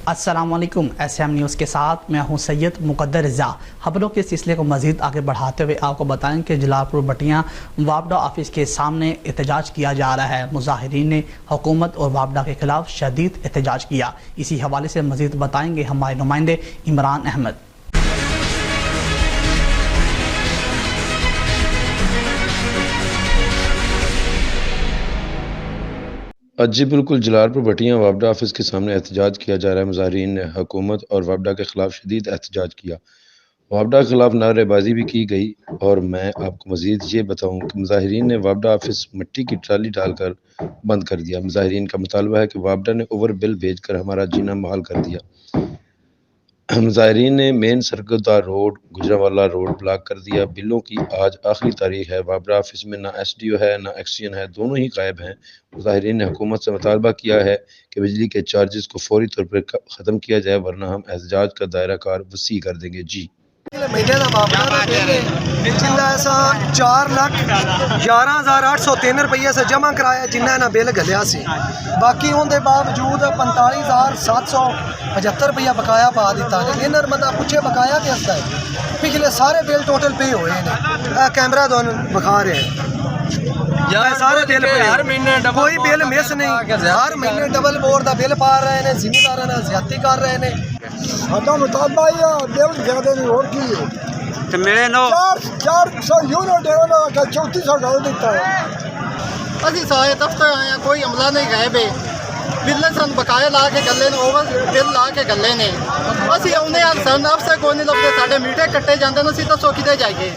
अस्सलाम वालेकुम। SM news के साथ मैं हूं सैयद मुकद्दर रज़ा। खबरों के सिलसिले को मज़ीद आगे बढ़ाते हुए आपको बताएं कि जलालपुर बटियां वापडा ऑफिस के सामने एहतजाज किया जा रहा है। मुजाहिरीन ने हुकूमत और वापडा के खिलाफ शदीद एहतजाज किया। इसी हवाले से मज़ीद बताएंगे हमारे नुमाइंदे इमरान अहमद। जी बिल्कुल, जलालपुर बटियां वापडा ऑफिस के सामने एहतजाज किया जा रहा है। मुजाहिरीन ने हुकूमत और वापडा के खिलाफ शदीद एहतजाज किया। वापडा के खिलाफ नारेबाजी भी की गई। और मैं आपको मजीद ये बताऊं कि मुजाहिरीन ने वापडा ऑफिस मिट्टी की ट्राली डालकर बंद कर दिया। मुजाहिरीन का मुतालबा है कि वापडा ने ओवर बिल भेजकर हमारा जीना मुहाल कर दिया। मुजाहिरीन ने मेन सरकतदार रोड, गुजरांवाला रोड ब्लॉक कर दिया। बिलों की आज आखिरी तारीख है। वापडा ऑफिस में ना SDO है ना एक्सचेंज है, दोनों ही गायब हैं। मुजाहिरीन ने हुकूमत से मुतालबा किया है कि बिजली के चार्जेस को फौरी तौर पर ख़त्म किया जाए, वरना हम एहतजाज का दायरा कार वसी कर देंगे। जी महीने का मामला जिन्ना ऐसा 4,11,803 रुपये से जमा कराया जिन्ना ना बिल गलिया सी। बाकी उनके बावजूद 45,775 रुपया बकाया पा दिता ने। इन्होंने मतलब पूछे बकाया कि हंसता है, पिछले सारे बिल टोटल पे हुए हैं। कैमरा दोनों बखा रहे हैं, सारे बिल पे हर महीने कोई बिल मिस नहीं। हर महीने डबल बोर्ड का बिल पा रहे हैं, जिम्मेदार ने ज्यादती कर रहे हैं। ਸਾਡਾ ਮੁਤਾਬਾ ਹੀ ਆ ਬਿਲ ਜ਼ਿਆਦਾ ਨਹੀਂ, ਹੋਰ ਕੀ ਹੈ। ਤੇ ਮੇਰੇ ਨੋ 400 ਯੂਨਿਟ ਹੈ, ਉਹਨਾਂ ਦਾ 3400 ਡਾਲ ਦਿੱਤਾ ਹੈ। ਅਸੀਂ ਸਾਰੇ ਦਫ਼ਤਰ ਆਏ ਆ, ਕੋਈ ਅਮਲਾ ਨਹੀਂ ਗਏ ਬੇ। ਬਿੱਲ ਸਾਨੂੰ ਬਕਾਇਆ ਲਾ ਕੇ ਗੱਲੇ ਨੇ, ਓਵਰ ਬਿੱਲ ਲਾ ਕੇ ਗੱਲੇ ਨੇ। ਅਸੀਂ ਆਉਂਦੇ ਆ, ਸਾਨੂੰ ਅਫਸਰ ਕੋਈ ਨਹੀਂ ਲੱਭਦੇ। ਸਾਡੇ ਮੀਟਰ ਕੱਟੇ ਜਾਂਦੇ ਨੇ, ਅਸੀਂ ਦੱਸੋ ਕਿਤੇ ਜਾਈਏ।